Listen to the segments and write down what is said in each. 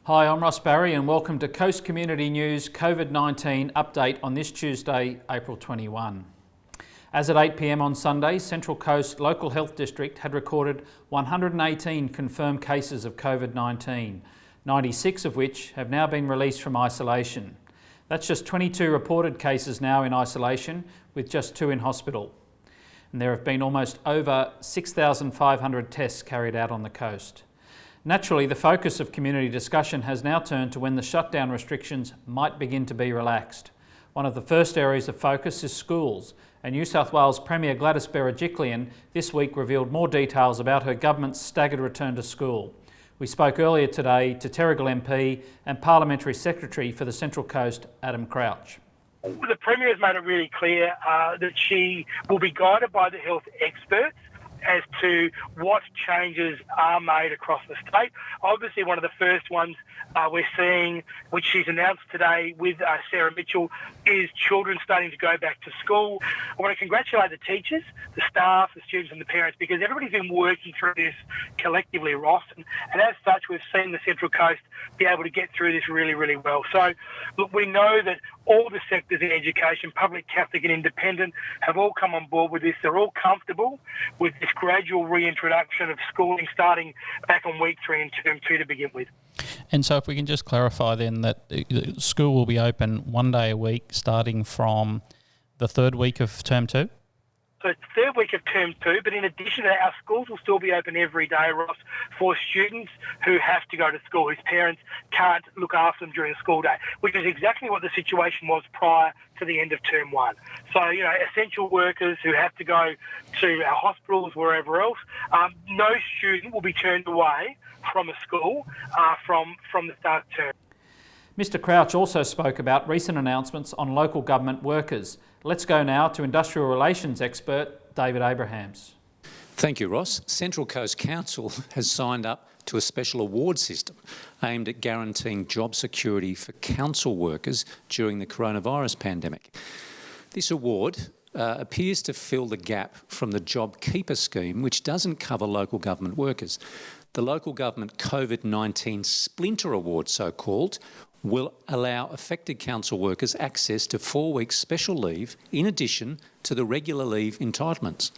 Hi, I'm Ross Barry and welcome to Coast Community News COVID-19 update on this Tuesday, April 21. As at 8 p.m. on Sunday, Central Coast Local Health District had recorded 118 confirmed cases of COVID-19, 96 of which have now been released from isolation. That's just 22 reported cases now in isolation, with just 2 in hospital. And there have been almost over 6,500 tests carried out on the coast. Naturally, the focus of community discussion has now turned to when the shutdown restrictions might begin to be relaxed. One of the first areas of focus is schools, and New South Wales Premier Gladys Berejiklian this week revealed more details about her government's staggered return to school. We spoke earlier today to Terrigal MP and Parliamentary Secretary for the Central Coast, Adam Crouch. The Premier has made it really clear that she will be guided by the health experts as to what changes are made across the state. Obviously, one of the first ones we're seeing, which she's announced today with Sarah Mitchell, is children starting to go back to school. I want to congratulate the teachers, the staff, the students and the parents, because everybody's been working through this collectively, Ross. And as such, we've seen the Central Coast be able to get through this really, really well. So, look, we know that all the sectors in education, public, Catholic and independent, have all come on board with this. They're all comfortable with this gradual reintroduction of schooling starting back on week 3 and term 2 to begin with. And so if we can just clarify then that school will be open one day a week starting from the third week of term 2? So it's the third week of term 2, but in addition to that, our schools will still be open every day, Ross, for students who have to go to school, whose parents can't look after them during the school day, which is exactly what the situation was prior to the end of term 1. So, essential workers who have to go to our hospitals, wherever else, no student will be turned away from a school from the start of term. Mr Crouch also spoke about recent announcements on local government workers. Let's go now to industrial relations expert David Abrahams. Thank you, Ross. Central Coast Council has signed up to a special award system aimed at guaranteeing job security for council workers during the coronavirus pandemic. This award appears to fill the gap from the JobKeeper scheme, which doesn't cover local government workers. The Local Government COVID-19 Splinter Award, so-called, will allow affected council workers access to 4 weeks special leave in addition to the regular leave entitlements.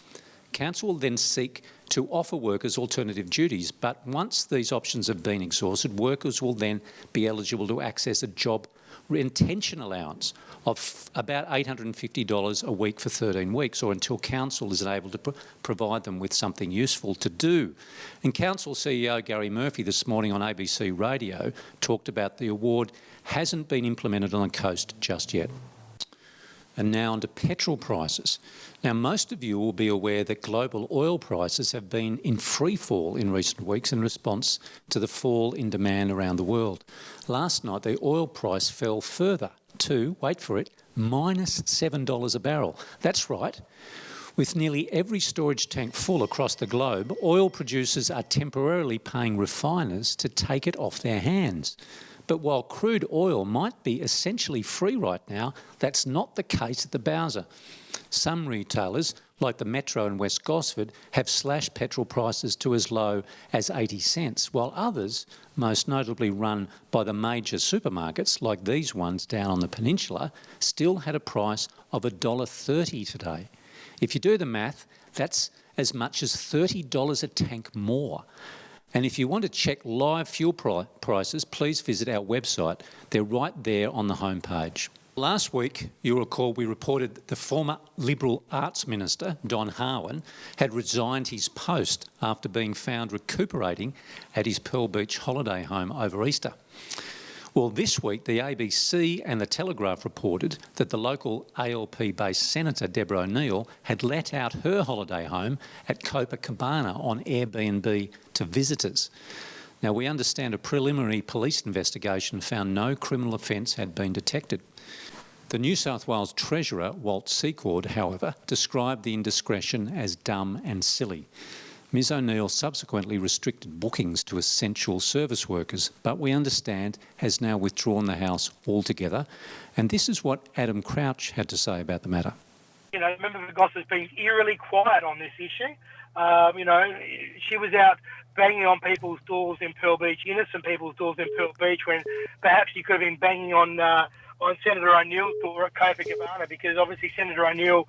Council will then seek to offer workers alternative duties, but once these options have been exhausted, workers will then be eligible to access a job retention allowance of about $850 a week for 13 weeks, or until Council is able to provide them with something useful to do. And Council CEO Gary Murphy this morning on ABC Radio talked about the award hasn't been implemented on the coast just yet. And now on to petrol prices. Now, most of you will be aware that global oil prices have been in free fall in recent weeks in response to the fall in demand around the world. Last night, the oil price fell further to, wait for it, minus $7 a barrel. That's right. With nearly every storage tank full across the globe, oil producers are temporarily paying refiners to take it off their hands. But while crude oil might be essentially free right now, that's not the case at the Bowser. Some retailers, like the Metro and West Gosford, have slashed petrol prices to as low as 80 cents, while others, most notably run by the major supermarkets, like these ones down on the peninsula, still had a price of $1.30 today. If you do the math, that's as much as $30 a tank more. And if you want to check live fuel prices, please visit our website. They're right there on the homepage. Last week, you'll recall, we reported that the former Liberal Arts Minister, Don Harwin, had resigned his post after being found recuperating at his Pearl Beach holiday home over Easter. Well, this week, the ABC and the Telegraph reported that the local ALP-based Senator, Deborah O'Neill, had let out her holiday home at Copacabana on Airbnb to visitors. Now, we understand a preliminary police investigation found no criminal offence had been detected. The New South Wales Treasurer, Walt Secord, however, described the indiscretion as dumb and silly. Ms O'Neill subsequently restricted bookings to essential service workers, but we understand has now withdrawn the house altogether. And this is what Adam Crouch had to say about the matter. Remember, the Goss has been eerily quiet on this issue. She was out banging on people's doors in Pearl Beach, innocent people's doors in Pearl Beach, when perhaps you could have been banging on Senator O'Neill's door at Copacabana, because obviously Senator O'Neill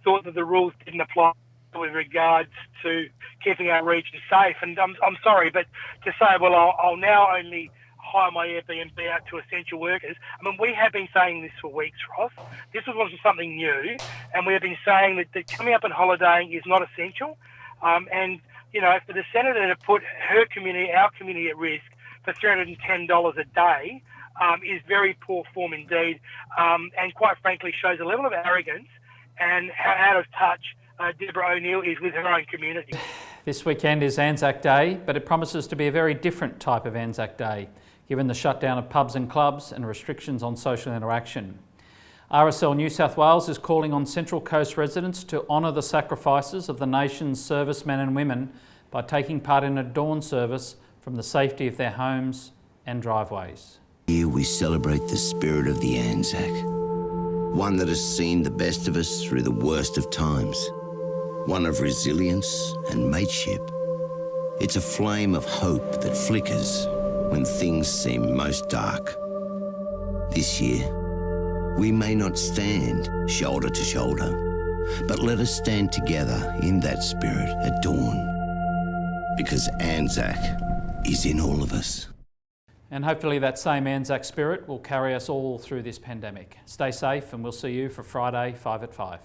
thought that the rules didn't apply with regards to keeping our region safe. And I'm sorry, but to say, well, I'll now only hire my Airbnb out to essential workers. I mean, we have been saying this for weeks, Ross. This wasn't something new, and we have been saying that coming up and holidaying is not essential. And, you know, for the senator to put her community, our community at risk for $310 a day is very poor form indeed, and quite frankly shows a level of arrogance and how out of touch Deborah O'Neill is with her own community. This weekend is Anzac Day, but it promises to be a very different type of Anzac Day, given the shutdown of pubs and clubs and restrictions on social interaction. RSL New South Wales is calling on Central Coast residents to honour the sacrifices of the nation's servicemen and women by taking part in a dawn service from the safety of their homes and driveways. Here we celebrate the spirit of the Anzac, one that has seen the best of us through the worst of times, one of resilience and mateship. It's a flame of hope that flickers when things seem most dark. This year, we may not stand shoulder to shoulder, but let us stand together in that spirit at dawn, because Anzac is in all of us. And hopefully that same Anzac spirit will carry us all through this pandemic. Stay safe, and we'll see you for Friday 5 at 5.